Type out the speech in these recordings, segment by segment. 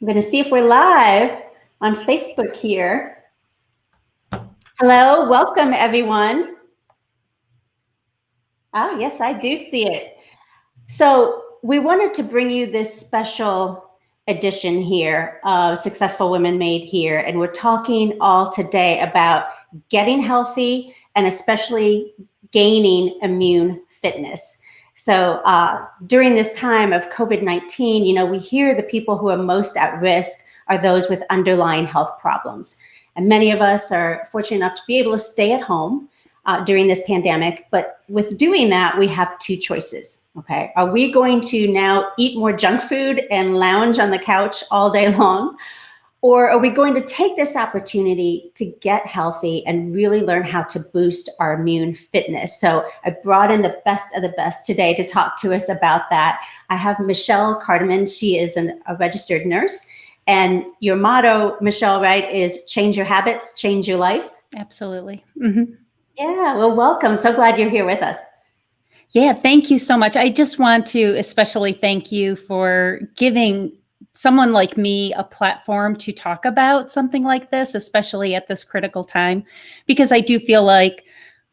I'm going to see if we're live on Facebook here. Hello, welcome everyone. Oh, yes, I do see it. So we wanted to bring you this special edition here of Successful Women Made Here. And we're talking all today about getting healthy and especially gaining immune fitness. So during this time of COVID-19, we hear the people who are most at risk are those with underlying health problems. And many of us are fortunate enough to be able to stay at home during this pandemic. But with doing that, we have two choices, okay? Are we going to now eat more junk food and lounge on the couch all day long? Or are we going to take this opportunity to get healthy and really learn how to boost our immune fitness? So I brought in the best of the best today to talk to us about that. I have Michelle Cardimen. She is a registered nurse. And your motto, Michelle, right, is change your habits, change your life. Absolutely. Mm-hmm. Yeah, well, welcome. So glad you're here with us. Yeah, thank you so much. I just want to especially thank you for giving someone like me a platform to talk about something like this, especially at this critical time, because I do feel like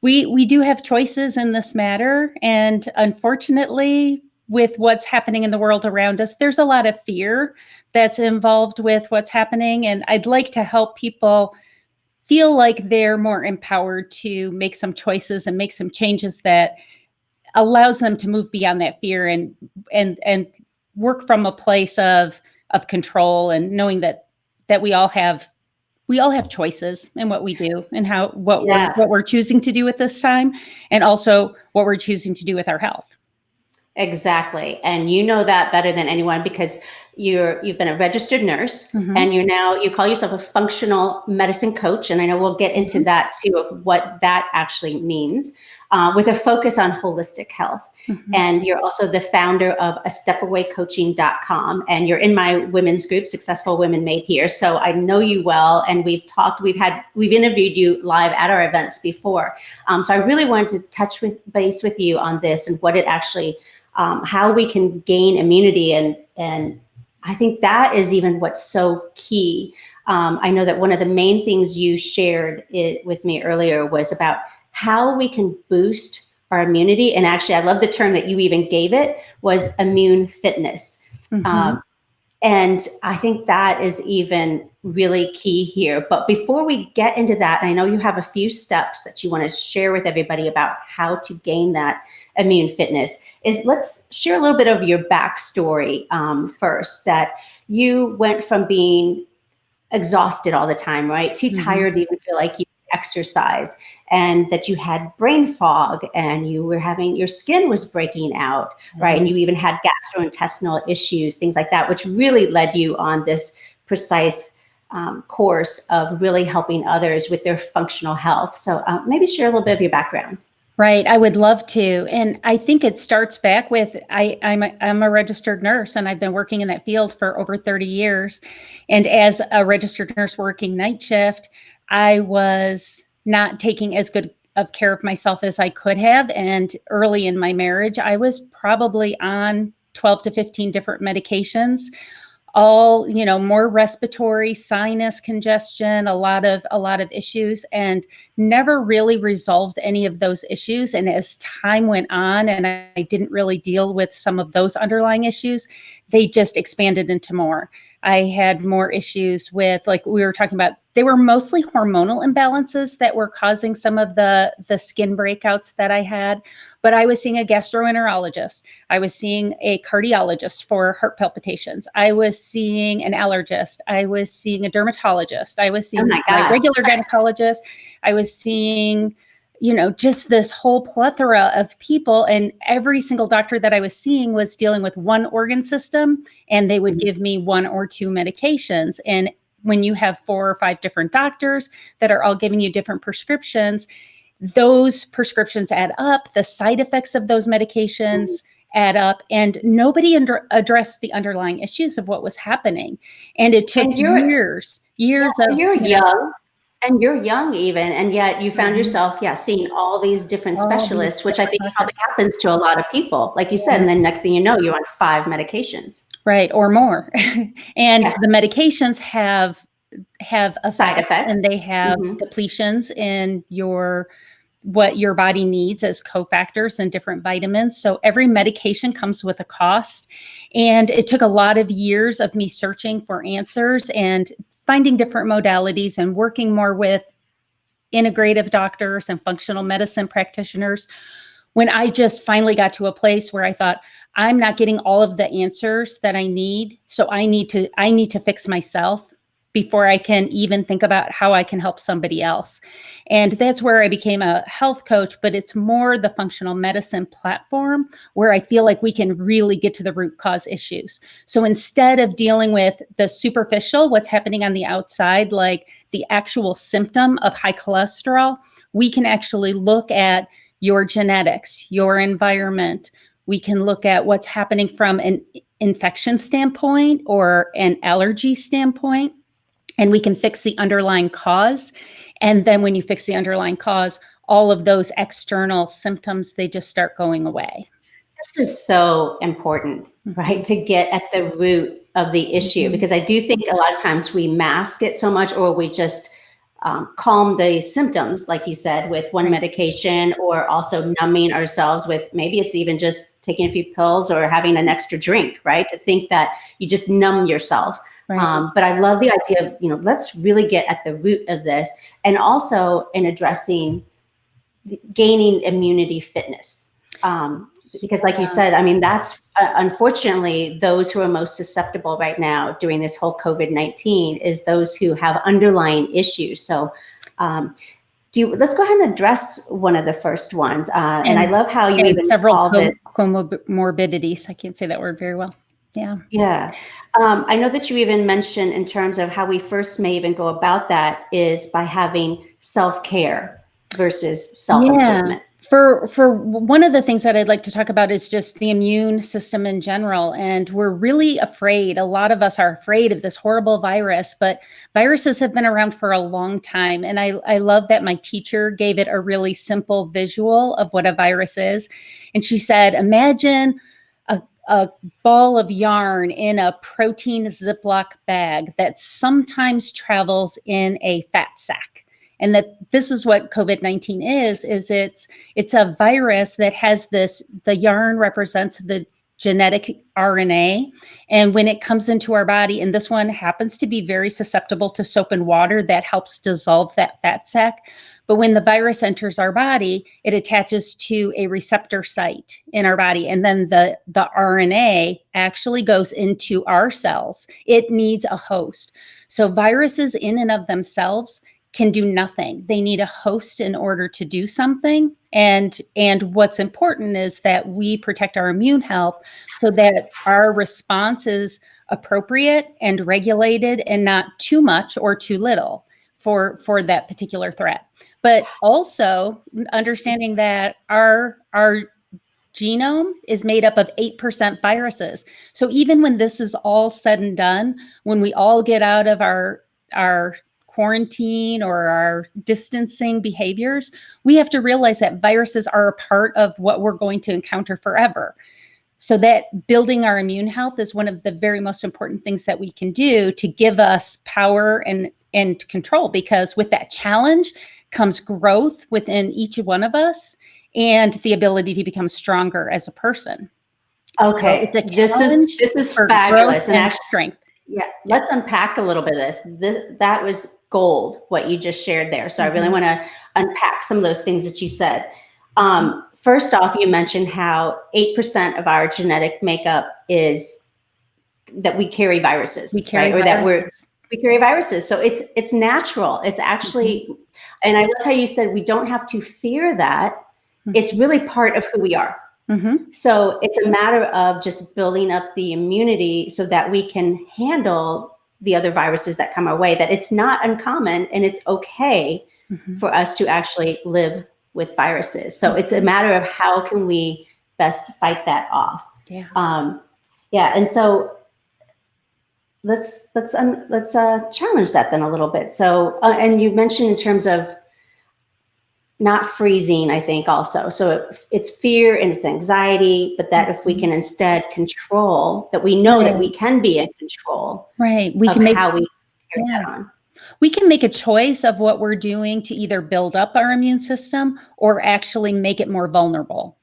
we do have choices in this matter. And unfortunately, with what's happening in the world around us, there's a lot of fear that's involved with what's happening. And I'd like to help people feel like they're more empowered to make some choices and make some changes that allows them to move beyond that fear and work from a place of control and knowing that we all have choices in what we do and what we're choosing to do at this time, and also what we're choosing to do with our health. Exactly. And you know that better than anyone because you've been a registered nurse, mm-hmm. and you call yourself a functional medicine coach. And I know we'll get into mm-hmm. that too, of what that actually means, with a focus on holistic health. Mm-hmm. And you're also the founder of astepawaycoaching.com. And you're in my women's group, Successful Women Made Here. So I know you well. And we've interviewed you live at our events before. So I really wanted to touch base with you on this and what it actually, how we can gain immunity. And I think that is even what's so key. I know that one of the main things you shared with me earlier was about how we can boost our immunity. And actually, I love the term that you even gave it, was immune fitness. Mm-hmm. And I think that is even really key here. But before we get into that, I know you have a few steps that you want to share with everybody about how to gain that immune fitness. Let's share a little bit of your backstory first, that you went from being exhausted all the time, right? Too mm-hmm. tired to even feel like you exercise, and that you had brain fog and your skin was breaking out, right? And you even had gastrointestinal issues, things like that, which really led you on this precise course of really helping others with their functional health. So maybe share a little bit of your background. Right. I would love to. And I think it starts back with, I'm a registered nurse, and I've been working in that field for over 30 years. And as a registered nurse working night shift, I was not taking as good of care of myself as I could have. And early in my marriage, I was probably on 12 to 15 different medications, all, more respiratory, sinus congestion, a lot of issues, and never really resolved any of those issues. And as time went on and I didn't really deal with some of those underlying issues, they just expanded into more. I had more issues with, like we were talking about, they were mostly hormonal imbalances that were causing some of the skin breakouts that I had. But I was seeing a gastroenterologist. I was seeing a cardiologist for heart palpitations. I was seeing an allergist. I was seeing a dermatologist. I was seeing my regular gynecologist. I was seeing, just this whole plethora of people. And every single doctor that I was seeing was dealing with one organ system, and they would give me one or two medications. And when you have 4 or 5 different doctors that are all giving you different prescriptions, those prescriptions add up. The side effects of those medications add up, and nobody addressed the underlying issues of what was happening. And it took years of... You're young. And you're young even, and yet you found yourself, seeing all these different specialists, which I think probably happens to a lot of people, like you said, and then next thing you know, you're on 5 medications. Right, or more. And Yeah. the medications have Side effects, effects. and they have Hmm. depletions in what your body needs as cofactors and different vitamins. So every medication comes with a cost. And it took a lot of years of me searching for answers and finding different modalities and working more with integrative doctors and functional medicine practitioners, when I just finally got to a place where I thought, I'm not getting all of the answers that I need. So I need to fix myself before I can even think about how I can help somebody else. And that's where I became a health coach, but it's more the functional medicine platform where I feel like we can really get to the root cause issues. So instead of dealing with the superficial, what's happening on the outside, like the actual symptom of high cholesterol, we can actually look at your genetics, your environment. We can look at what's happening from an infection standpoint or an allergy standpoint, and we can fix the underlying cause. And then when you fix the underlying cause, all of those external symptoms, they just start going away. This is so important, right? To get at the root of the issue, because I do think a lot of times we mask it so much, or we just calm the symptoms, like you said, with one medication, or also numbing ourselves with, maybe it's even just taking a few pills or having an extra drink, right? To think that you just numb yourself. Right. But I love the idea of, let's really get at the root of this, and also in addressing gaining immunity fitness. Because like you said, I mean, that's unfortunately those who are most susceptible right now during this whole COVID-19 is those who have underlying issues. So let's go ahead and address one of the first ones. And I love how you even several call this comorbidities. I can't say that word very well. Yeah. Yeah. I know that you even mentioned, in terms of how we first may even go about that, is by having self-care versus self-improvement. For one of the things that I'd like to talk about is just the immune system in general. And we're really afraid. A lot of us are afraid of this horrible virus, but viruses have been around for a long time. And I love that my teacher gave it a really simple visual of what a virus is. And she said, imagine a ball of yarn in a protein Ziploc bag that sometimes travels in a fat sack. And that this is what COVID-19 is it's a virus that has the yarn represents the genetic RNA. And when it comes into our body, and this one happens to be very susceptible to soap and water, that helps dissolve that fat sac. But when the virus enters our body, it attaches to a receptor site in our body. And then the RNA actually goes into our cells. It needs a host. So viruses in and of themselves can do nothing. They need a host in order to do something. And what's important is that we protect our immune health so that our response is appropriate and regulated, and not too much or too little for that particular threat. But also understanding that our genome is made up of 8% viruses. So even when this is all said and done, when we all get out of our quarantine or our distancing behaviors, we have to realize that viruses are a part of what we're going to encounter forever. So that building our immune health is one of the very most important things that we can do to give us power and control, because with that challenge comes growth within each one of us and the ability to become stronger as a person. Okay, So it's a this is fabulous, and actually strength. Yeah, let's unpack a little bit of this. That was gold, what you just shared there. So I really want to unpack some of those things that you said. First off, you mentioned how 8% of our genetic makeup is that we carry viruses, right? Or that we carry viruses. So it's natural. It's actually, and I love how you said we don't have to fear that. It's really part of who we are. So it's a matter of just building up the immunity so that we can handle the other viruses that come our way, that it's not uncommon and it's okay for us to actually live with viruses. So it's a matter of how can we best fight that off. And so let's challenge that then a little bit. So and you mentioned in terms of not freezing, I think also. So it's fear and it's anxiety, but that if we can instead control, that we know that we can be in control We of can make, how we carry yeah, that on. we can make a choice of what we're doing to either build up our immune system or actually make it more vulnerable.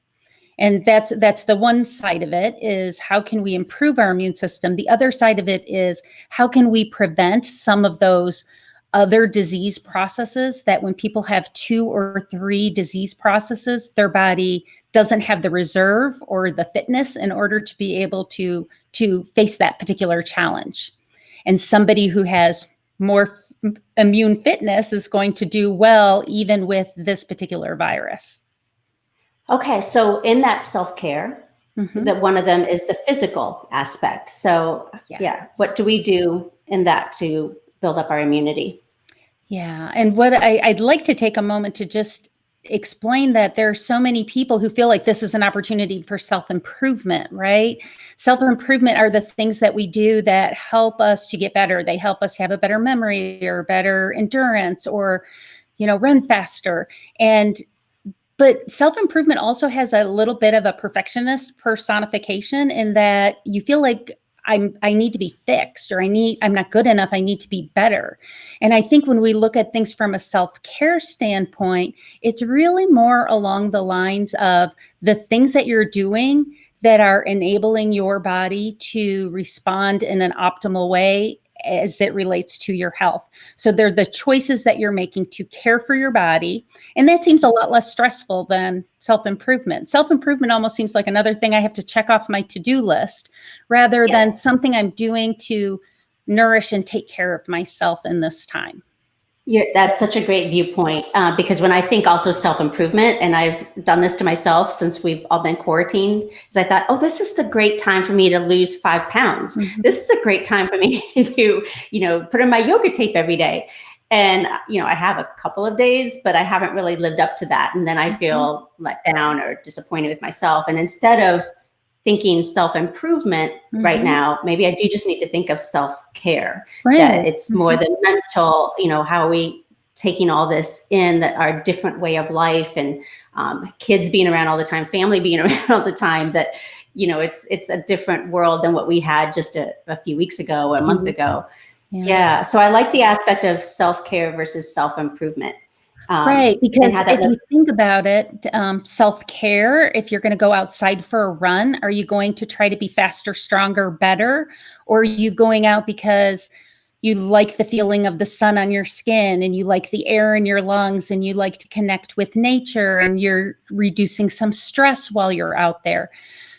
And that's the one side of it, is how can we improve our immune system? The other side of it is how can we prevent some of those other disease processes that when people have 2 or 3 disease processes, their body doesn't have the reserve or the fitness in order to be able to face that particular challenge. And somebody who has more immune fitness is going to do well even with this particular virus. Okay, so in that self-care, that one of them is the physical aspect. So yeah, what do we do in that to build up our immunity? Yeah, and what I'd like to take a moment to just explain that there are so many people who feel like this is an opportunity for self-improvement, right? Self-improvement are the things that we do that help us to get better. They help us to have a better memory or better endurance or, run faster. But self-improvement also has a little bit of a perfectionist personification in that you feel like I need to be fixed, or I'm not good enough. I need to be better. And I think when we look at things from a self-care standpoint, it's really more along the lines of the things that you're doing that are enabling your body to respond in an optimal way as it relates to your health. So they're the choices that you're making to care for your body. And that seems a lot less stressful than self-improvement. Self-improvement almost seems like another thing I have to check off my to-do list rather than something I'm doing to nourish and take care of myself in this time. That's such a great viewpoint, because when I think also self-improvement, and I've done this to myself since we've all been quarantined, is I thought, oh, this is the great time for me to lose 5 pounds. This is a great time for me to, put in my yoga tape every day. And, I have a couple of days, but I haven't really lived up to that. And then I feel let down or disappointed with myself. And instead of thinking self-improvement right now, maybe I do just need to think of self-care, that it's more the mental, how are we taking all this in, that our different way of life, and kids being around all the time, family being around all the time, that, it's a different world than what we had just a few weeks ago, or a month ago. Yeah. So I like the aspect of self-care versus self-improvement. Right, because if you think about it, self-care, if you're going to go outside for a run, are you going to try to be faster, stronger, better? Or are you going out because you like the feeling of the sun on your skin, and you like the air in your lungs, and you like to connect with nature, and you're reducing some stress while you're out there?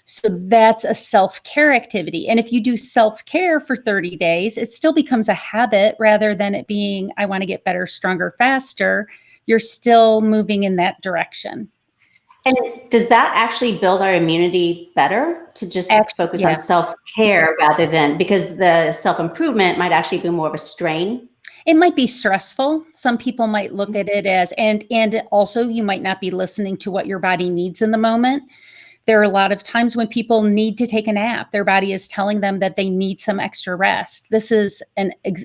So that's a self-care activity. And if you do self-care for 30 days, it still becomes a habit rather than it being, I want to get better, stronger, faster. You're still moving in that direction. And does that actually build our immunity better, to just focus on self-care rather than, because the self-improvement might actually be more of a strain? It might be stressful. Some people might look at it as, and also you might not be listening to what your body needs in the moment. There are a lot of times when people need to take a nap. Their body is telling them that they need some extra rest. This is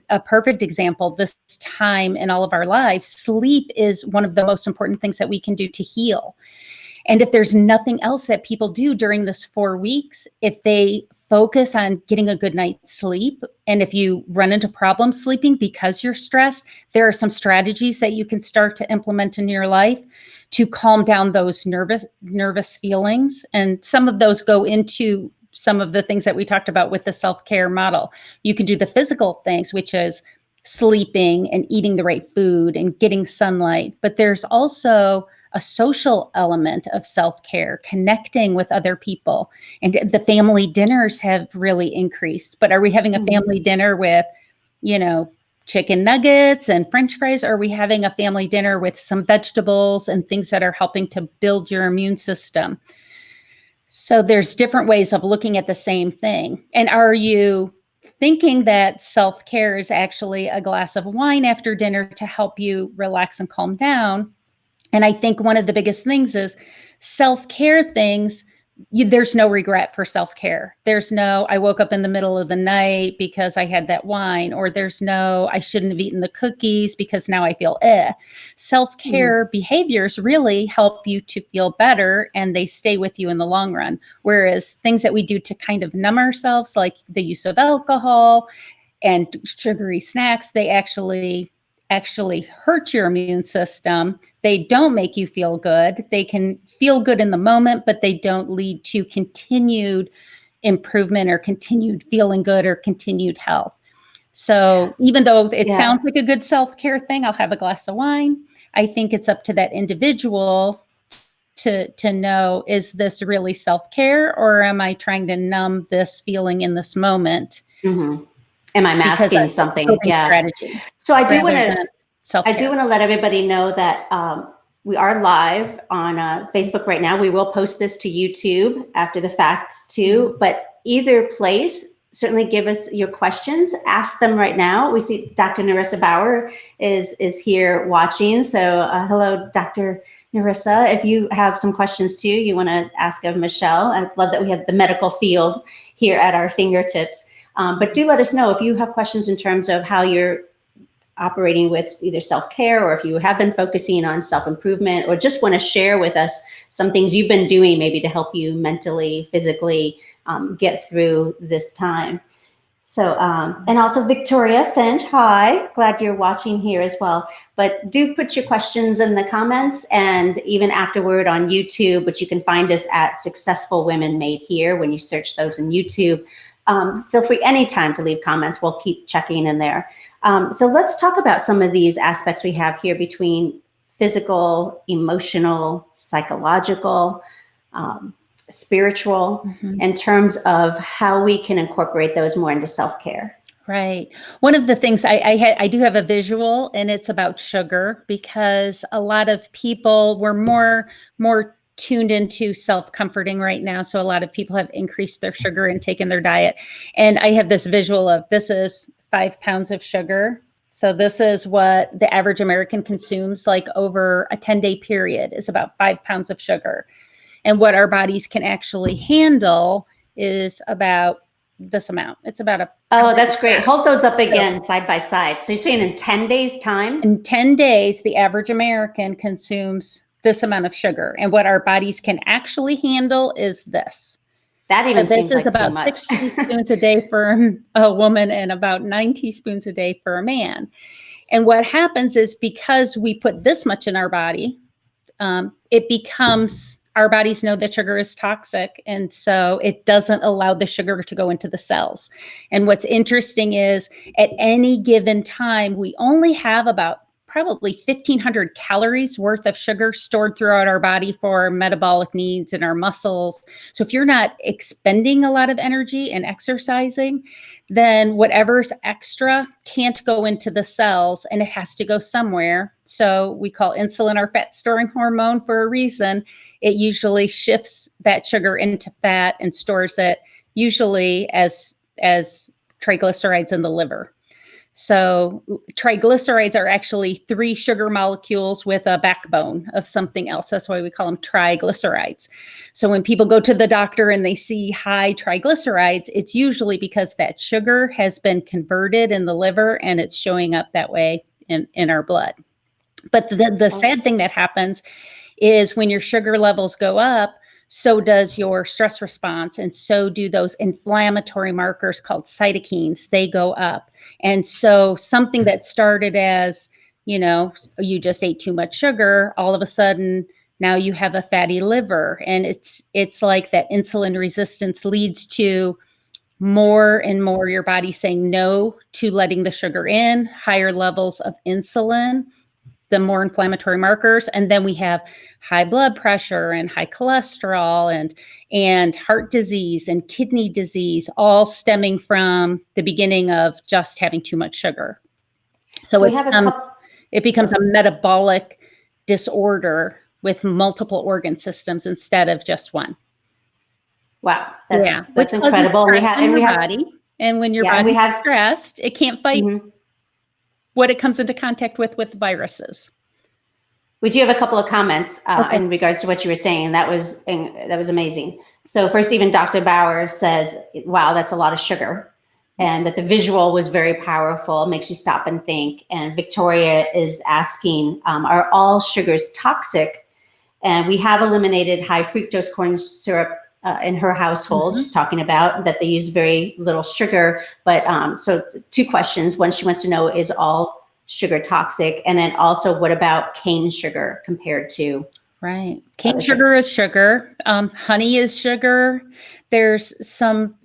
a perfect example. This time in all of our lives, sleep is one of the most important things that we can do to heal. And if there's nothing else that people do during this 4 weeks, if they focus on getting a good night's sleep, and if you run into problems sleeping because you're stressed, there are some strategies that you can start to implement in your life to calm down those nervous feelings. And some of those go into some of the things that we talked about with the self-care model. You can do the physical things, which is sleeping and eating the right food and getting sunlight. But there's also a social element of self-care, connecting with other people. And the family dinners have really increased. But are we having a family dinner with, chicken nuggets and French fries? Or are we having a family dinner with some vegetables and things that are helping to build your immune system? So there's different ways of looking at the same thing. And are you thinking that self-care is actually a glass of wine after dinner to help you relax and calm down? And I think one of the biggest things is self-care things there's no regret for self-care. There's no, I woke up in the middle of the night because I had that wine, or there's no, I shouldn't have eaten the cookies because now I feel Self-care behaviors really help you to feel better, and they stay with you in the long run. Whereas things that we do to kind of numb ourselves, like the use of alcohol and sugary snacks, they actually hurt your immune system. They don't make you feel good. They can feel good in the moment, but they don't lead to continued improvement or continued feeling good or continued health. So even though it sounds like a good self-care thing, I'll have a glass of wine, I think it's up to that individual to know, is this really self-care, or am I trying to numb this feeling in this moment? Am I masking something? Strategy. So I do want to let everybody know that we are live on Facebook right now. We will post this to YouTube after the fact too, but either place, certainly give us your questions, ask them right now. We see Dr. Nerissa Bauer is here watching. So hello, Dr. Nerissa. If you have some questions too, you want to ask of Michelle. I love that we have the medical field here at our fingertips. But do let us know if you have questions in terms of how you're operating with either self-care, or if you have been focusing on self-improvement, or just want to share with us some things you've been doing maybe to help you mentally, physically get through this time. So, and also Victoria Finch, hi, glad you're watching here as well. But do put your questions in the comments, and even afterward on YouTube, which you can find us at Successful Women Made Here when you search those in YouTube. Feel free anytime to leave comments. We'll keep checking in there. So let's talk about some of these aspects we have here between physical, emotional, psychological, spiritual, in terms of how we can incorporate those more into self-care. Right. One of the things I do have a visual, and it's about sugar, because a lot of people were more tuned into self-comforting right now. So a lot of people have increased their sugar intake in their diet. And I have this visual of, this is 5 pounds of sugar. So this is what the average American consumes, like over a 10-day period, is about 5 pounds of sugar. And what our bodies can actually handle is about this amount. It's about a... Oh, that's great. Hold those up again side by side. So you're saying in 10 days time? In 10 days, the average American consumes this amount of sugar. And what our bodies can actually handle is this. That even seems like about too much. 6 teaspoons a day for a woman and about 9 teaspoons a day for a man. And what happens is, because we put this much in our body, it becomes, our bodies know that sugar is toxic. And so it doesn't allow the sugar to go into the cells. And what's interesting is, at any given time, we only have about probably 1,500 calories worth of sugar stored throughout our body for metabolic needs in our muscles. So if you're not expending a lot of energy and exercising, then whatever's extra can't go into the cells, and it has to go somewhere. So we call insulin our fat storing hormone for a reason. It usually shifts that sugar into fat and stores it, usually as triglycerides in the liver. So triglycerides are actually 3 sugar molecules with a backbone of something else. That's why we call them triglycerides. So when people go to the doctor and they see high triglycerides, it's usually because that sugar has been converted in the liver, and it's showing up that way in our blood. But the sad thing that happens is, when your sugar levels go up, so does your stress response, and so do those inflammatory markers called cytokines. They go up. And so something that started as, you just ate too much sugar, all of a sudden now you have a fatty liver. And it's like that insulin resistance leads to more and more your body saying no to letting the sugar in, higher levels of insulin, the more inflammatory markers. And then we have high blood pressure and high cholesterol and heart disease and kidney disease, all stemming from the beginning of just having too much sugar. So it becomes a metabolic disorder with multiple organ systems instead of just one. Wow. That's incredible. And when your body is stressed, it can't fight what it comes into contact with viruses. We do have a couple of comments Okay. in regards to what you were saying. That was amazing. So first, even Dr. Bauer says, wow, that's a lot of sugar. And that the visual was very powerful, makes you stop and think. And Victoria is asking, are all sugars toxic? And we have eliminated high fructose corn syrup in her household. She's talking about that they use very little sugar. But so two questions. One, she wants to know, is all sugar toxic? And then also, what about cane sugar compared to? Right. Cane sugar is sugar. Honey is sugar. There's some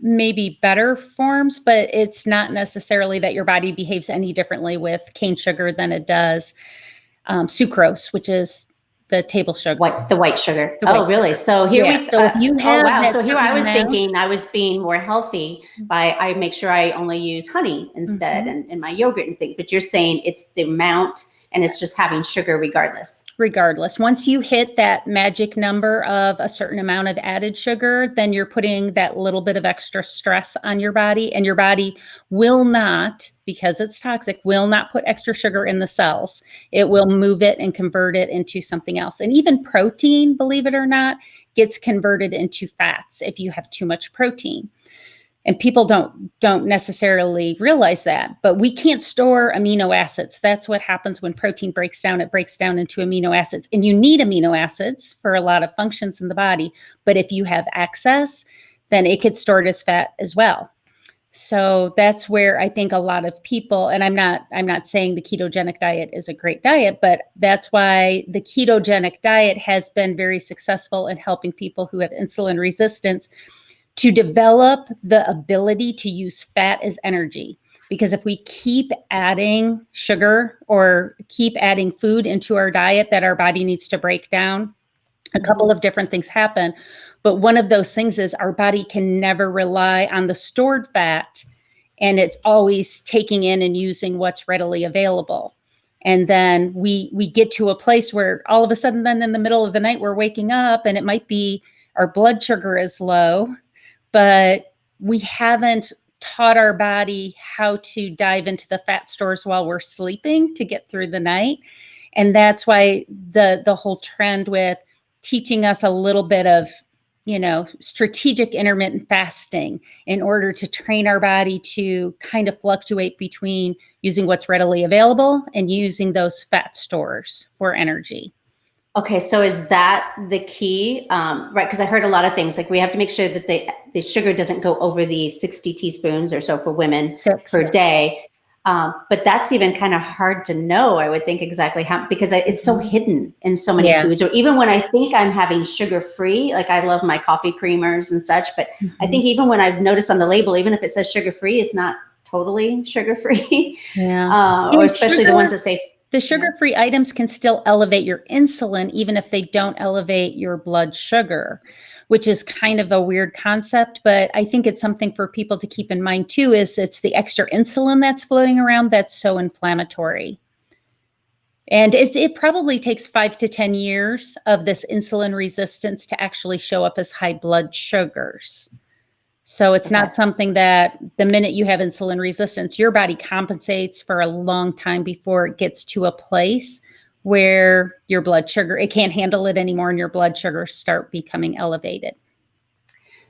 maybe better forms, but it's not necessarily that your body behaves any differently with cane sugar than it does sucrose, which is the table sugar. The white sugar. Really? So here So if you have So here I was amount, thinking I was being more healthy by I make sure I only use honey instead and my yogurt and things. But you're saying it's the amount and it's just having sugar regardless. Regardless, once you hit that magic number of a certain amount of added sugar, then you're putting that little bit of extra stress on your body, and your body will not, because it's toxic, will not put extra sugar in the cells. It will move it and convert it into something else. And even protein, believe it or not, gets converted into fats if you have too much protein. And people don't necessarily realize that, but we can't store amino acids. That's what happens when protein breaks down. It breaks down into amino acids, and you need amino acids for a lot of functions in the body. But if you have excess, then it gets stored as fat as well. So that's where I think a lot of people, and I'm not saying the ketogenic diet is a great diet, but that's why the ketogenic diet has been very successful in helping people who have insulin resistance to develop the ability to use fat as energy. Because if we keep adding sugar or keep adding food into our diet that our body needs to break down, a couple of different things happen. But one of those things is our body can never rely on the stored fat, and it's always taking in and using what's readily available. And then we get to a place where all of a sudden, then in the middle of the night, we're waking up and it might be our blood sugar is low, but we haven't taught our body how to dive into the fat stores while we're sleeping to get through the night. And that's why the whole trend with teaching us a little bit of, strategic intermittent fasting in order to train our body to kind of fluctuate between using what's readily available and using those fat stores for energy. Okay, so is that the key? Right, because I heard a lot of things, like we have to make sure that the sugar doesn't go over the 60 teaspoons or so for women per day. But that's even kind of hard to know, I would think, exactly how, because it's so hidden in so many foods. Or even when I think I'm having sugar-free, like I love my coffee creamers and such, but I think even when I've noticed on the label, even if it says sugar-free, it's not totally sugar-free. Or especially the ones that say the sugar-free items can still elevate your insulin, even if they don't elevate your blood sugar, which is kind of a weird concept. But I think it's something for people to keep in mind too, is it's the extra insulin that's floating around that's so inflammatory. And it probably takes 5 to 10 years of this insulin resistance to actually show up as high blood sugars. So it's not something that the minute you have insulin resistance, your body compensates for a long time before it gets to a place where your blood sugar, it can't handle it anymore and your blood sugars start becoming elevated.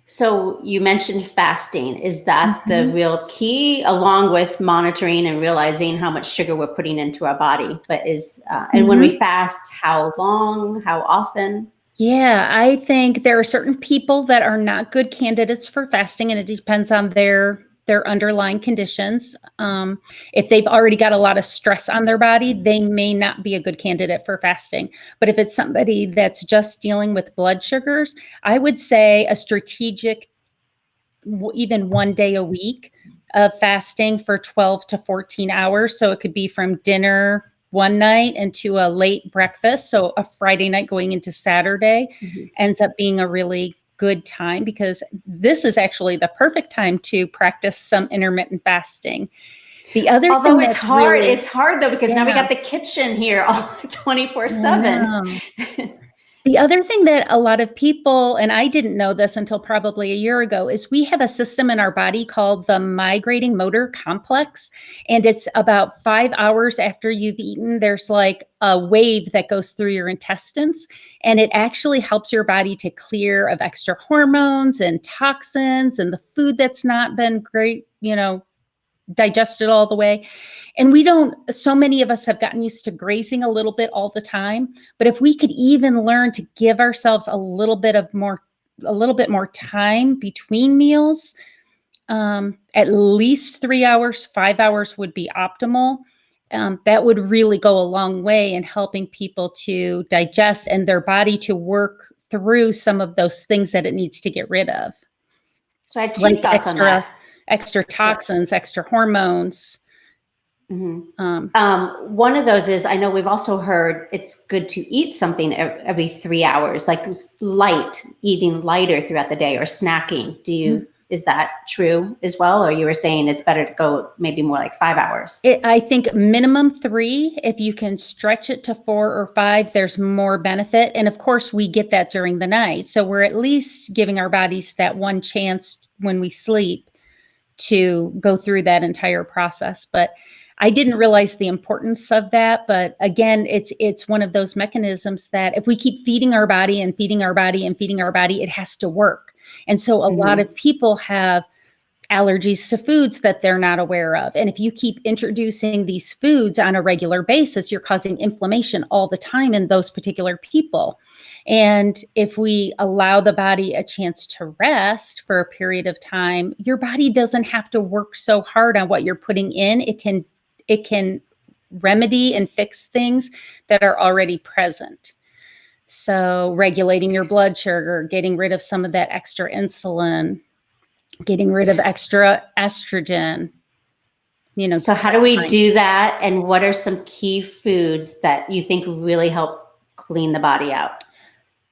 So you mentioned fasting. Is that the real key, along with monitoring and realizing how much sugar we're putting into our body? But and when we fast, how long, how often? Yeah, I think there are certain people that are not good candidates for fasting, and it depends on their underlying conditions. If they've already got a lot of stress on their body, they may not be a good candidate for fasting. But if it's somebody that's just dealing with blood sugars, I would say a strategic, even 1 day a week of fasting for 12 to 14 hours. So it could be from dinner one night into a late breakfast. So a Friday night going into Saturday ends up being a really good time, because this is actually the perfect time to practice some intermittent fasting. The other Although thing it's hard, it's hard though, because now we got the kitchen here all 24/7. The other thing that a lot of people, and I didn't know this until probably a year ago, is we have a system in our body called the migrating motor complex. And it's about 5 hours after you've eaten, there's like a wave that goes through your intestines. And it actually helps your body to clear of extra hormones and toxins and the food that's not been great, digested all the way. And so many of us have gotten used to grazing a little bit all the time. But if we could even learn to give ourselves a little bit more time between meals, at least 3 hours, 5 hours would be optimal. That would really go a long way in helping people to digest and their body to work through some of those things that it needs to get rid of. So I have two thoughts on that. Extra toxins, extra hormones. One of those is, I know we've also heard it's good to eat something every 3 hours, like eating lighter throughout the day or snacking. Is that true as well? Or you were saying it's better to go maybe more like 5 hours? I think minimum 3. If you can stretch it to 4 or 5, there's more benefit. And of course, we get that during the night. So we're at least giving our bodies that one chance when we sleep to go through that entire process. But I didn't realize the importance of that. But again, it's one of those mechanisms that if we keep feeding our body and feeding our body and feeding our body, it has to work. And so a lot of people have allergies to foods that they're not aware of. And if you keep introducing these foods on a regular basis, you're causing inflammation all the time in those particular people. And if we allow the body a chance to rest for a period of time, your body doesn't have to work so hard on what you're putting in. It can remedy and fix things that are already present. So regulating your blood sugar, getting rid of some of that extra insulin, getting rid of extra estrogen. So how do we do that? And what are some key foods that you think really help clean the body out?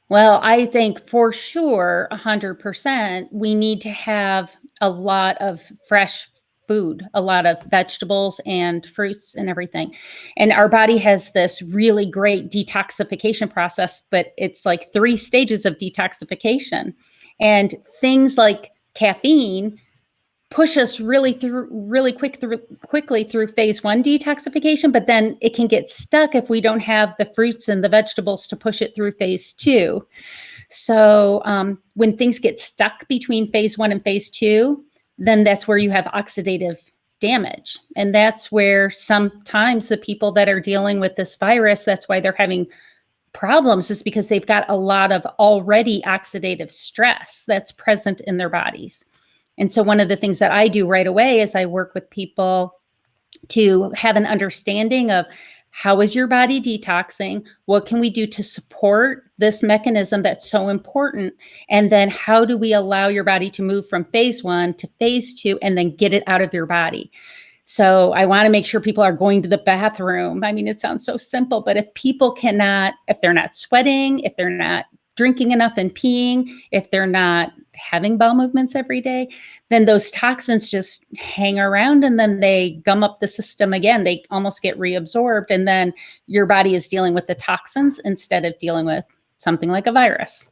Well, I think for sure, 100%, we need to have a lot of fresh food, a lot of vegetables and fruits and everything. And our body has this really great detoxification process, but it's like 3 stages of detoxification. And things like caffeine push us quickly through phase 1 detoxification, but then it can get stuck if we don't have the fruits and the vegetables to push it through phase 2. So when things get stuck between phase 1 and phase 2, then that's where you have oxidative damage. And that's where sometimes the people that are dealing with this virus, that's why they're having problems, is because they've got a lot of already oxidative stress that's present in their bodies. And so one of the things that I do right away is I work with people to have an understanding of how is your body detoxing? What can we do to support this mechanism that's so important? And then how do we allow your body to move from phase 1 to phase 2 and then get it out of your body? So I want to make sure people are going to the bathroom. I mean, it sounds so simple, but if they're not sweating, if they're not drinking enough and peeing, if they're not having bowel movements every day, then those toxins just hang around and then they gum up the system again. They almost get reabsorbed. And then your body is dealing with the toxins instead of dealing with something like a virus.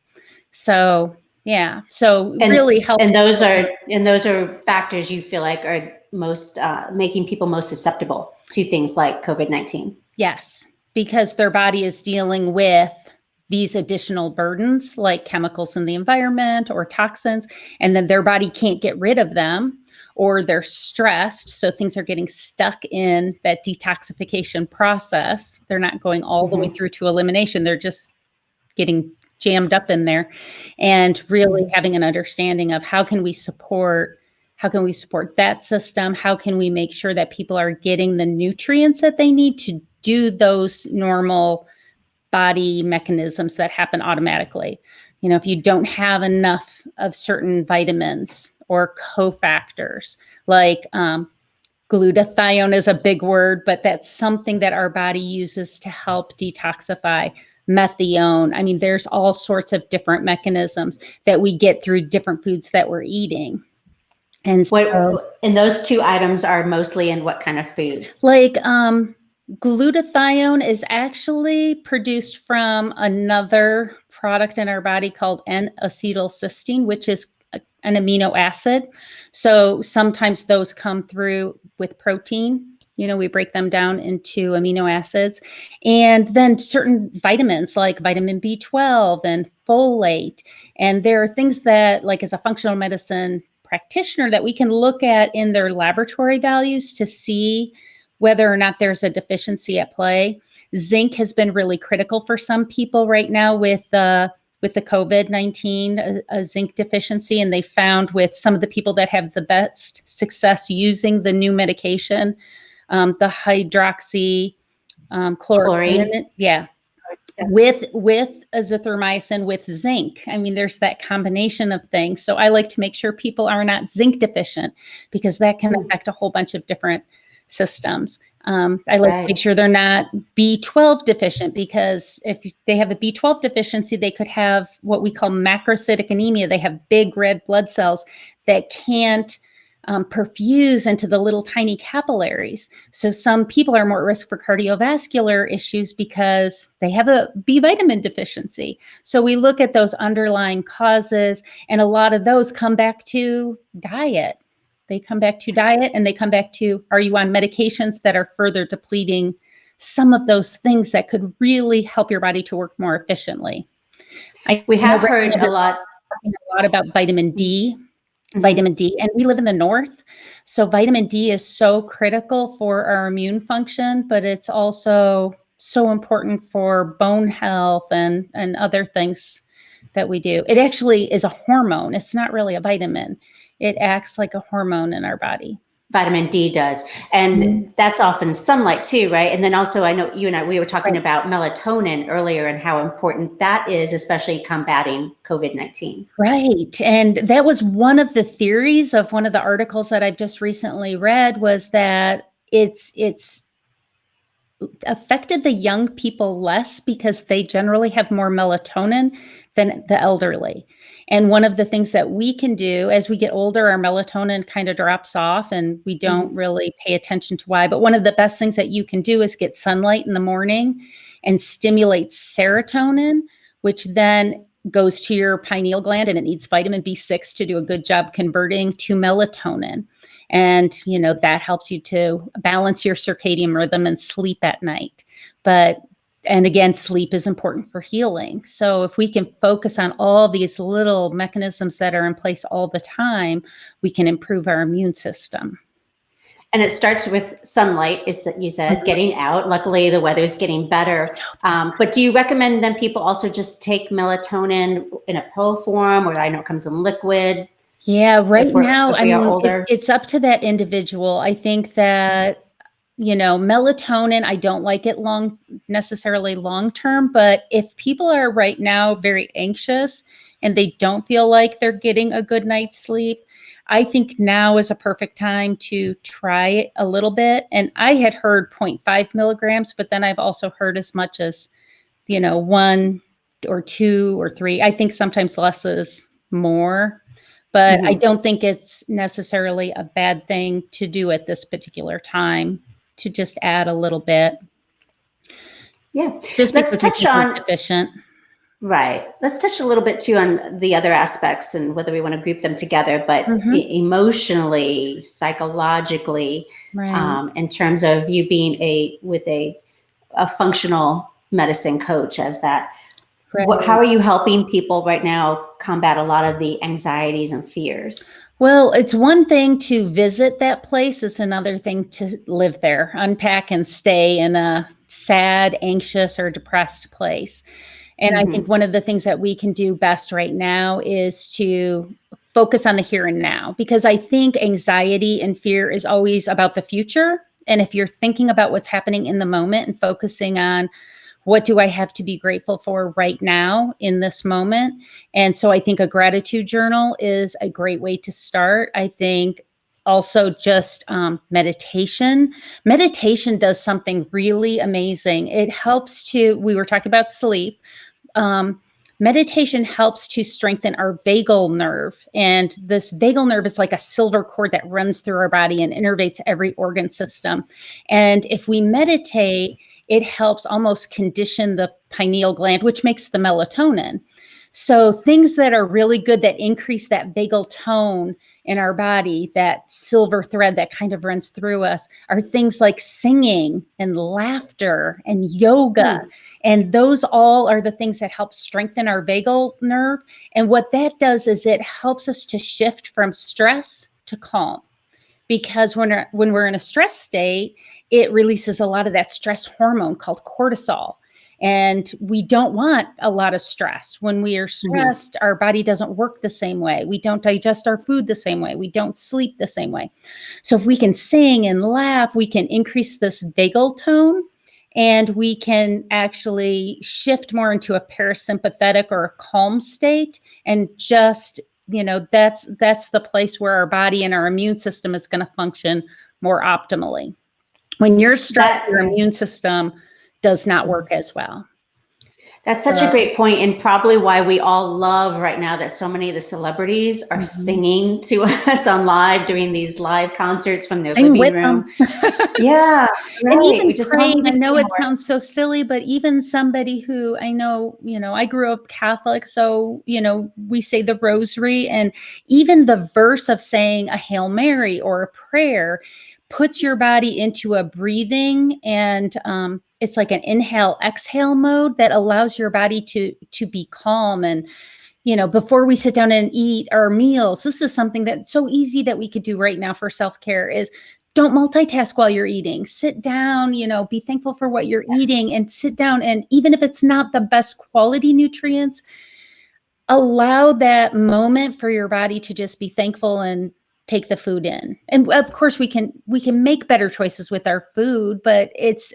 So, yeah. So really help. And those are factors you feel like are most making people most susceptible to things like COVID-19. Yes, because their body is dealing with these additional burdens like chemicals in the environment or toxins, and then their body can't get rid of them, or they're stressed. So things are getting stuck in that detoxification process. They're not going all the way through to elimination. They're just getting jammed up in there, and really having an understanding of how can we support that system? How can we make sure that people are getting the nutrients that they need to do those normal body mechanisms that happen automatically? If you don't have enough of certain vitamins or cofactors, like glutathione is a big word, but that's something that our body uses to help detoxify. Methionine. I mean, there's all sorts of different mechanisms that we get through different foods that we're eating. And so, and those 2 items are mostly in what kind of foods? Like Glutathione is actually produced from another product in our body called N-acetylcysteine, which is an amino acid. So sometimes those come through with protein. We break them down into amino acids. And then certain vitamins like vitamin B12 and folate. And there are things that, like as a functional medicine practitioner, that we can look at in their laboratory values to see whether or not there's a deficiency at play. Zinc has been really critical for some people right now with the COVID-19, a zinc deficiency. And they found with some of the people that have the best success using the new medication, the hydroxy chloroquine, with azithromycin, with zinc. I mean, there's that combination of things. So I like to make sure people are not zinc deficient, because that can affect a whole bunch of different systems. I like to make sure they're not B12 deficient, because if they have a B12 deficiency, they could have what we call macrocytic anemia. They have big red blood cells that can't perfuse into the little tiny capillaries. So some people are more at risk for cardiovascular issues because they have a B vitamin deficiency. So we look at those underlying causes, and a lot of those come back to diet. They come back to diet, and they come back to, are you on medications that are further depleting some of those things that could really help your body to work more efficiently? We have heard a lot about vitamin D. Vitamin D, and we live in the north, so vitamin D is so critical for our immune function, but it's also so important for bone health and other things that we do. It actually is a hormone. It's not really a vitamin. It acts like a hormone in our body. Vitamin D does. And that's often sunlight too, right? And then also, I know you and I, we were talking about melatonin earlier and how important that is, especially combating COVID-19. Right. And that was one of the theories of one of the articles that I've just recently read, was that it's affected the young people less because they generally have more melatonin than the elderly. And one of the things that we can do as we get older, our melatonin kind of drops off and we don't really pay attention to why. But one of the best things that you can do is get sunlight in the morning and stimulate serotonin, which then goes to your pineal gland, and it needs vitamin B6 to do a good job converting to melatonin. And, that helps you to balance your circadian rhythm and sleep at night. And again, sleep is important for healing. So if we can focus on all these little mechanisms that are in place all the time, we can improve our immune system. And it starts with sunlight, is that you said, getting out. Luckily, the weather's getting better. But do you recommend then people also just take melatonin in a pill form, or I know it comes in liquid? Yeah, right now, I mean, it's up to that individual. I think that, melatonin, I don't like it necessarily long-term, but if people are right now very anxious and they don't feel like they're getting a good night's sleep, I think now is a perfect time to try it a little bit. And I had heard 0.5 milligrams, but then I've also heard as much as, 1 or 2 or 3. I think sometimes less is more. But I don't think it's necessarily a bad thing to do at this particular time, to just add a little bit. Yeah. Just let's touch on deficient. Right. Let's touch a little bit too on the other aspects and whether we want to group them together, but emotionally, psychologically, in terms of you being a functional medicine coach as that. Right. How are you helping people right now combat a lot of the anxieties and fears? Well, it's one thing to visit that place. It's another thing to live there, unpack and stay in a sad, anxious, or depressed place. And I think one of the things that we can do best right now is to focus on the here and now, because I think anxiety and fear is always about the future. And if you're thinking about what's happening in the moment and focusing on what do I have to be grateful for right now in this moment? And so I think a gratitude journal is a great way to start. I think also just meditation. Meditation does something really amazing. It helps we were talking about sleep. meditation helps to strengthen our vagal nerve. And this vagal nerve is like a silver cord that runs through our body and innervates every organ system. And if we meditate, it helps almost condition the pineal gland, which makes the melatonin. So things that are really good that increase that vagal tone in our body, that silver thread that kind of runs through us, are things like singing and laughter and yoga. And those all are the things that help strengthen our vagal nerve. And what that does is it helps us to shift from stress to calm. Because when we're in a stress state, it releases a lot of that stress hormone called cortisol. And we don't want a lot of stress. When we are stressed, our body doesn't work the same way. We don't digest our food the same way. We don't sleep the same way. So if we can sing and laugh, we can increase this vagal tone, and we can actually shift more into a parasympathetic or a calm state. And just, that's the place where our body and our immune system is going to function more optimally. When you're stressed, your immune system does not work as well. That's such a great point, and probably why we all love right now that so many of the celebrities are singing to us on live, doing these live concerts from their living room. Yeah, right. And even we just praying. I know it sounds so silly, but even somebody who I know, I grew up Catholic, so we say the rosary, and even the verse of saying a Hail Mary or a prayer puts your body into a breathing, and it's like an inhale exhale mode that allows your body to be calm. And before we sit down and eat our meals, this is something that's so easy that we could do right now for self-care, is don't multitask while you're eating. Sit down, be thankful for what you're eating, and sit down. And even if it's not the best quality nutrients, allow that moment for your body to just be thankful and take the food in. And of course we can make better choices with our food, but it's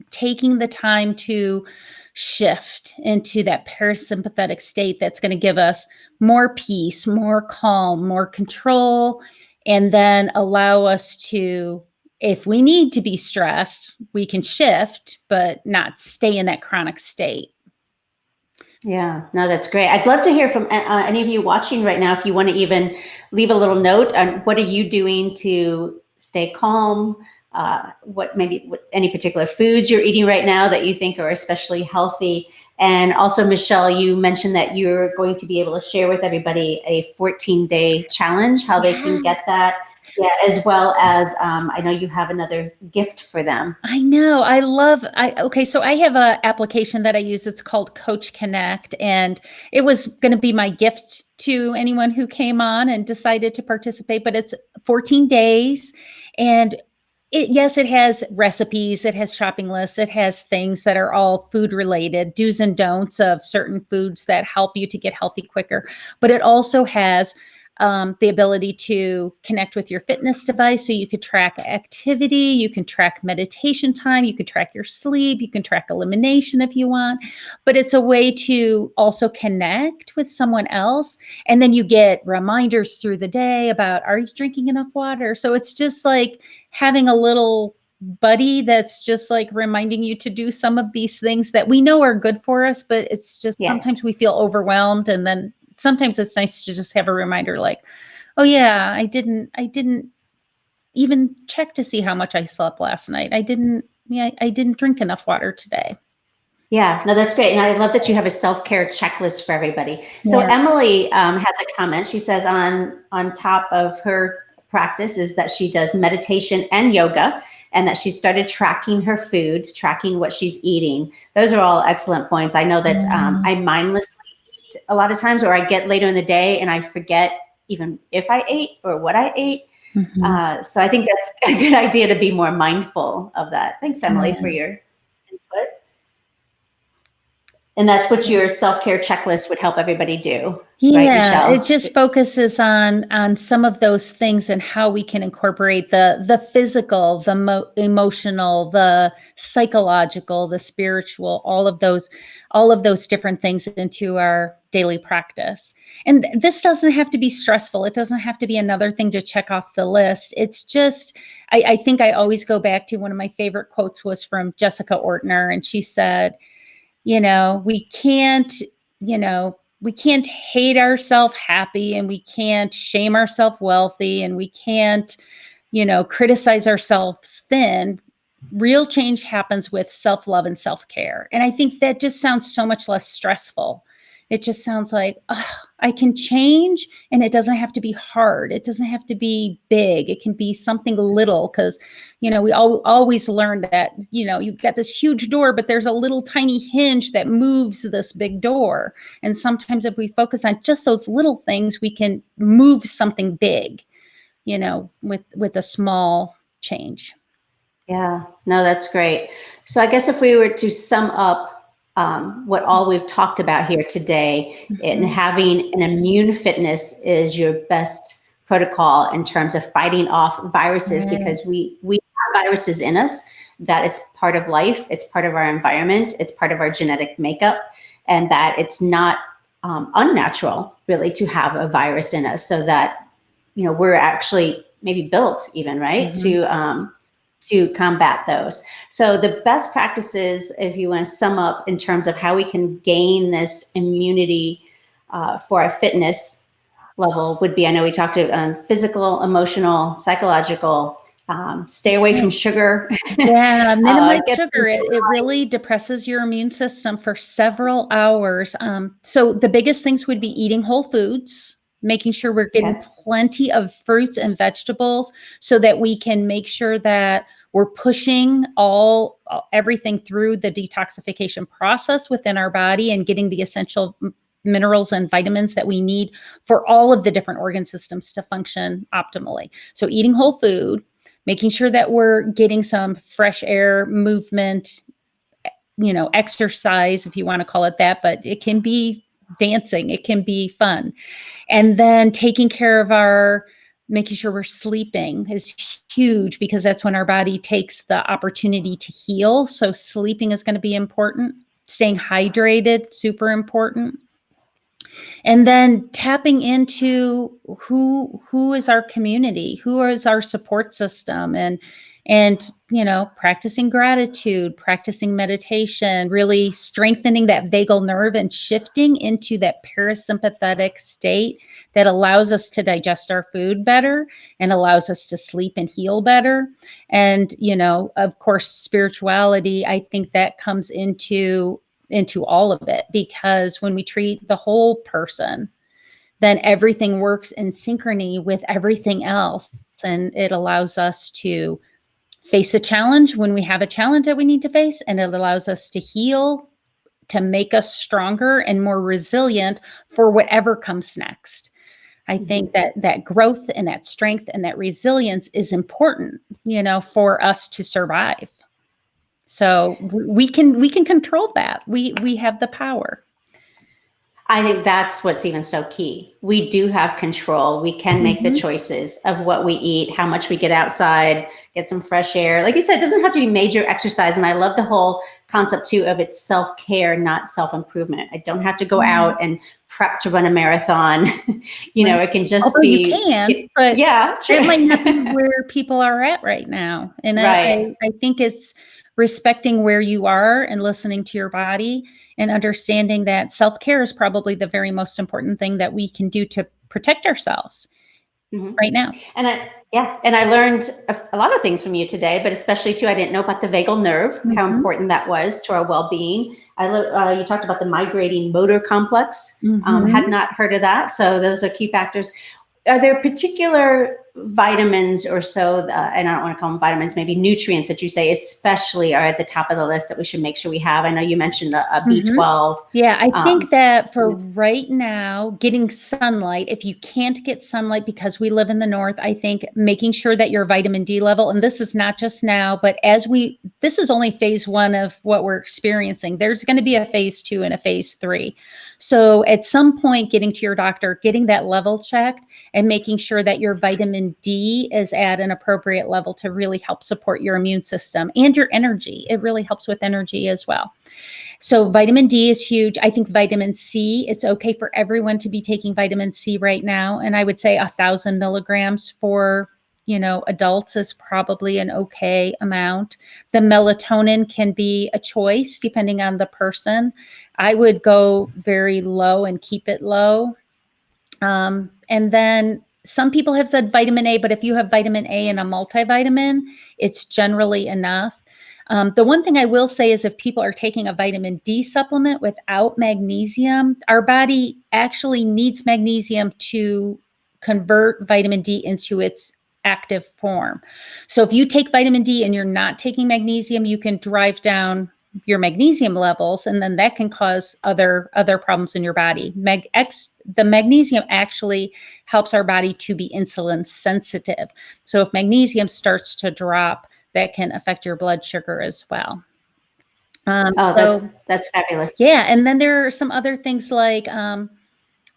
taking the time to shift into that parasympathetic state that's going to give us more peace, more calm, more control, and then allow us to, if we need to be stressed, we can shift, but not stay in that chronic state. Yeah, no, that's great. I'd love to hear from any of you watching right now. If you want to even leave a little note on what are you doing to stay calm, what any particular foods you're eating right now that you think are especially healthy. And also, Michelle, you mentioned that you're going to be able to share with everybody a 14-day challenge, how they can get that. Yeah, as well as I know you have another gift for them. I know. So I have an application that I use. It's called Coach Connect. And it was going to be my gift to anyone who came on and decided to participate. But it's 14 days. And it has recipes, it has shopping lists, it has things that are all food related, do's and don'ts of certain foods that help you to get healthy quicker. But it also has the ability to connect with your fitness device, so you could track activity, you can track meditation time, you could track your sleep, you can track elimination if you want. But it's a way to also connect with someone else, and then you get reminders through the day about, are you drinking enough water? So it's just like having a little buddy that's just like reminding you to do some of these things that we know are good for us, but it's just sometimes we feel overwhelmed, and then sometimes it's nice to just have a reminder like, oh yeah, I didn't even check to see how much I slept last night. I didn't drink enough water today. Yeah, no, that's great. And I love that you have a self-care checklist for everybody. So Emily has a comment. She says on top of her practice is that she does meditation and yoga, and that she started tracking her food, tracking what she's eating. Those are all excellent points. I know that I mindlessly eat a lot of times, or I get later in the day and I forget even if I ate or what I ate. So I think that's a good idea to be more mindful of that. Thanks, Emily, for your input. And that's what your self-care checklist would help everybody do. Yeah, right, Michelle? It just focuses on some of those things and how we can incorporate the physical, the emotional, the psychological, the spiritual, all of those different things into our daily practice. And this doesn't have to be stressful. It doesn't have to be another thing to check off the list. It's just, I think I always go back to one of my favorite quotes was from Jessica Ortner, and she said, We can't, we can't hate ourselves happy, and we can't shame ourselves wealthy, and we can't, criticize ourselves thin. Real change happens with self-love and self-care. And I think that just sounds so much less stressful. It just sounds like, oh, I can change, and it doesn't have to be hard. It doesn't have to be big. It can be something little, because, we always learn that, you've got this huge door, but there's a little tiny hinge that moves this big door. And sometimes if we focus on just those little things, we can move something big, with a small change. Yeah, no, that's great. So I guess if we were to sum up what all we've talked about here today, and having an immune fitness is your best protocol in terms of fighting off viruses, because we have viruses in us. That is part of life. It's part of our environment. It's part of our genetic makeup, and that it's not unnatural really to have a virus in us, so that we're actually maybe built even, right, to combat those. So the best practices, if you want to sum up in terms of how we can gain this immunity for our fitness level, would be, I know we talked about physical, emotional, psychological, stay away from sugar. Yeah, minimize sugar. It really depresses your immune system for several hours. So the biggest things would be eating whole foods, making sure we're getting plenty of fruits and vegetables, so that we can make sure that we're pushing everything through the detoxification process within our body, and getting the essential minerals and vitamins that we need for all of the different organ systems to function optimally. So eating whole food, making sure that we're getting some fresh air, movement, exercise, if you want to call it that, but it can be dancing, it can be fun. And then taking care of making sure we're sleeping is huge, because that's when our body takes the opportunity to heal. So sleeping is going to be important. Staying hydrated, super important. And then tapping into who is our community, who is our support system, and practicing gratitude, practicing meditation, really strengthening that vagal nerve and shifting into that parasympathetic state that allows us to digest our food better and allows us to sleep and heal better. And, of course, spirituality, I think that comes into all of it, because when we treat the whole person, then everything works in synchrony with everything else. And it allows us to face a challenge when we have a challenge that we need to face. And it allows us to heal, to make us stronger and more resilient for whatever comes next. I think that growth and that strength and that resilience is important, for us to survive. So we can control that. We have the power. I think that's what's even so key. We do have control. We can make the choices of what we eat, how much we get outside, get some fresh air. Like you said, it doesn't have to be major exercise. And I love the whole concept too of it's self-care, not self-improvement. I don't have to go out and prep to run a marathon. It can just be. You can, but yeah, sure. It might not be where people are at right now. And I think it's respecting where you are and listening to your body and understanding that self-care is probably the very most important thing that we can do to protect ourselves right now. And I learned a lot of things from you today, but especially too, I didn't know about the vagal nerve, how important that was to our well-being. You talked about the migrating motor complex. Had not heard of that. So those are key factors. Are there particular vitamins or so, and I don't want to call them vitamins, maybe nutrients that you say especially are at the top of the list that we should make sure we have? I know you mentioned a B12. Yeah, I think that for right now, getting sunlight, if you can't get sunlight because we live in the north, I think making sure that your vitamin D level, and this is not just now, but this is only phase 1 of what we're experiencing. There's going to be a phase 2 and a phase 3. So at some point, getting to your doctor, getting that level checked, and making sure that your vitamin D is at an appropriate level to really help support your immune system and your energy. It really helps with energy as well. So vitamin D is huge. I think vitamin C, it's okay for everyone to be taking vitamin C right now. And I would say 1,000 milligrams for adults is probably an okay amount. The melatonin can be a choice depending on the person. I would go very low and keep it low. And then some people have said vitamin A, but if you have vitamin A and a multivitamin, it's generally enough. The one thing I will say is if people are taking a vitamin D supplement without magnesium, our body actually needs magnesium to convert vitamin D into its active form. So if you take vitamin D and you're not taking magnesium, you can drive down your magnesium levels, and then that can cause other problems in your body. The magnesium actually helps our body to be insulin sensitive. So if magnesium starts to drop, that can affect your blood sugar as well. That's fabulous. Yeah, and then there are some other things like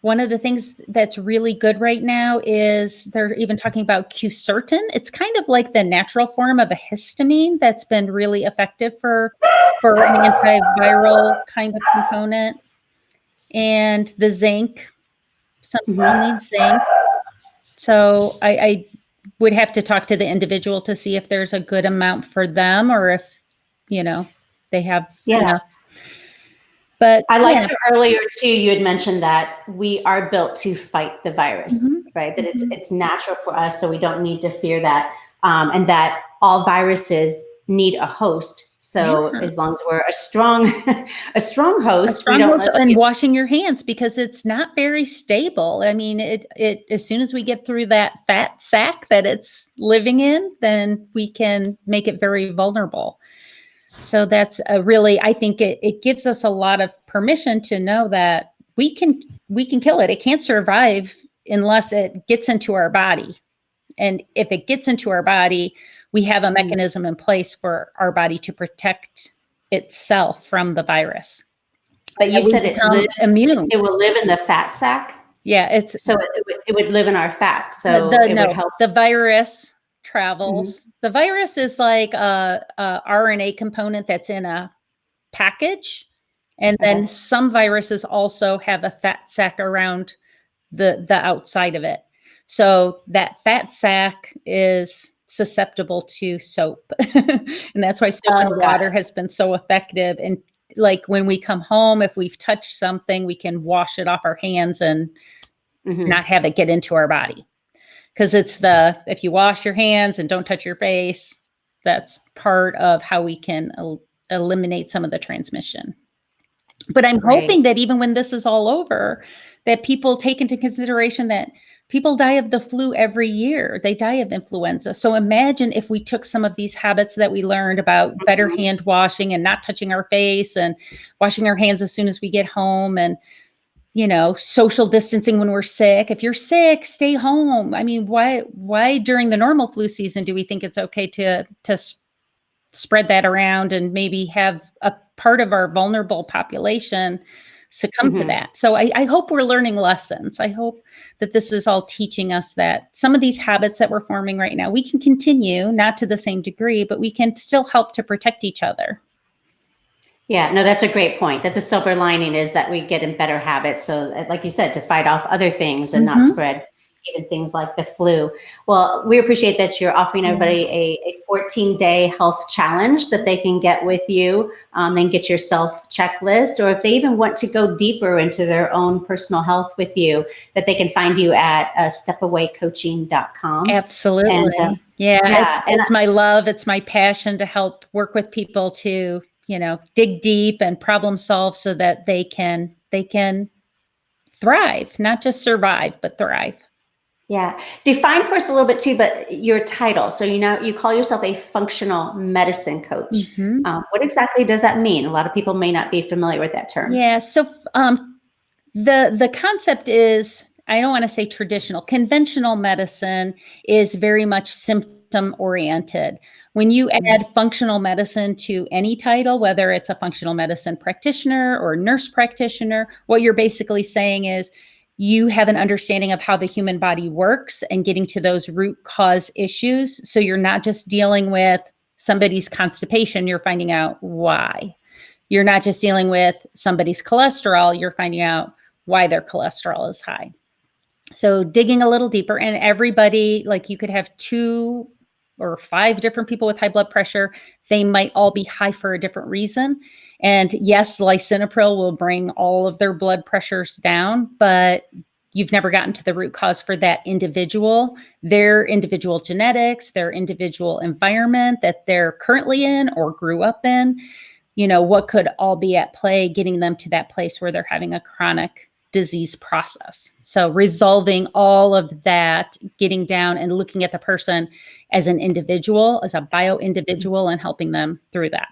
one of the things that's really good right now is they're even talking about quercetin. It's kind of like the natural form of a histamine that's been really effective for an antiviral kind of component. And the zinc, some people need zinc. So I would have to talk to the individual to see if there's a good amount for them or if, they have enough. But I liked earlier too, you had mentioned that we are built to fight the virus, right? That it's natural for us, so we don't need to fear that. And that all viruses need a host. So as long as we're a strong host, and washing your hands, because it's not very stable. I mean, it as soon as we get through that fat sac that it's living in, then we can make it very vulnerable. So that's I think it gives us a lot of permission to know that we can kill it. It can't survive unless it gets into our body. And if it gets into our body, we have a mechanism in place for our body to protect itself from the virus. But you said it will live in the fat sac? Yeah, it would live in our fat. So it would help. The virus travels. The virus is like a RNA component that's in a package. And then some viruses also have a fat sac around the outside of it. So that fat sac is susceptible to soap. And that's why soap and water has been so effective. And like when we come home, if we've touched something, we can wash it off our hands and not have it get into our body. Because if you wash your hands and don't touch your face, that's part of how we can eliminate some of the transmission. But I'm hoping that even when this is all over, that people take into consideration that people die of the flu every year. They die of influenza. So imagine if we took some of these habits that we learned about better hand washing and not touching our face and washing our hands as soon as we get home, and social distancing when we're sick. If you're sick, stay home. I mean, why during the normal flu season do we think it's okay to spread that around and maybe have a part of our vulnerable population succumb to that? So I hope we're learning lessons. I hope that this is all teaching us that some of these habits that we're forming right now, we can continue, not to the same degree, but we can still help to protect each other. Yeah, no, that's a great point, that the silver lining is that we get in better habits. So like you said, to fight off other things and not spread even things like the flu. Well, we appreciate that you're offering everybody a 14-day health challenge that they can get with you, then get your self checklist, or if they even want to go deeper into their own personal health with you, that they can find you at stepawaycoaching.com. Absolutely. And, it's my love. It's my passion to help work with people to dig deep and problem solve so that they can thrive, not just survive, but thrive. Yeah. Define for us a little bit too, but your title. So, you call yourself a functional medicine coach. What exactly does that mean? A lot of people may not be familiar with that term. Yeah. So the concept is, I don't want to say traditional. Conventional medicine is very much symptom oriented. When you add functional medicine to any title, whether it's a functional medicine practitioner or nurse practitioner, what you're basically saying is you have an understanding of how the human body works and getting to those root cause issues. So you're not just dealing with somebody's constipation, you're finding out why. You're not just dealing with somebody's cholesterol, you're finding out why their cholesterol is high. So digging a little deeper, and everybody, like you could have 2 or 5 different people with high blood pressure. They might all be high for a different reason. And yes, lisinopril will bring all of their blood pressures down, but you've never gotten to the root cause for that individual, their individual genetics, their individual environment that they're currently in or grew up in. What could all be at play, getting them to that place where they're having a chronic disease process. So resolving all of that, getting down and looking at the person as an individual, as a bio individual, and helping them through that.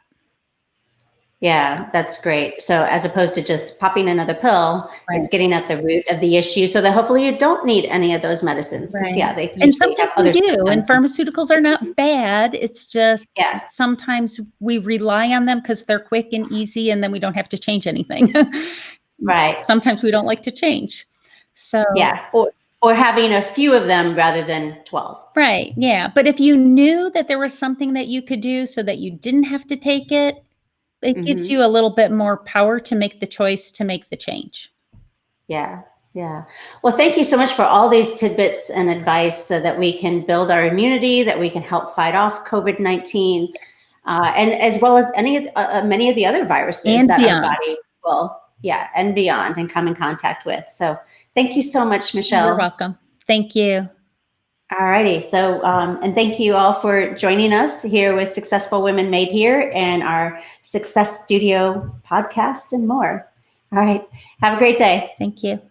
Yeah, that's great. So as opposed to just popping another pill, it's getting at the root of the issue so that hopefully you don't need any of those medicines. Because Right. they And usually have sometimes we other do, and symptoms. pharmaceuticals are not bad. It's just Yeah, sometimes we rely on them because they're quick and easy, and then we don't have to change anything. right. Sometimes we don't like to change. So Yeah, or having a few of them rather than 12. right, yeah. But if you knew that there was something that you could do so that you didn't have to take it, it gives Mhm. you a little bit more power to make the choice to make the change. Yeah, yeah. Well, thank you so much for all these tidbits and advice so that we can build our immunity, that we can help fight off COVID-19, Yes. and as well as many of the other viruses And that our beyond. body will, yeah, and beyond, and come in contact with. So thank you so much, You're Michelle. welcome. Thank you. All righty. So, and thank you all for joining us here with Successful Women Made Here and our Success Studio podcast and more. All right. Have a great day. Thank you.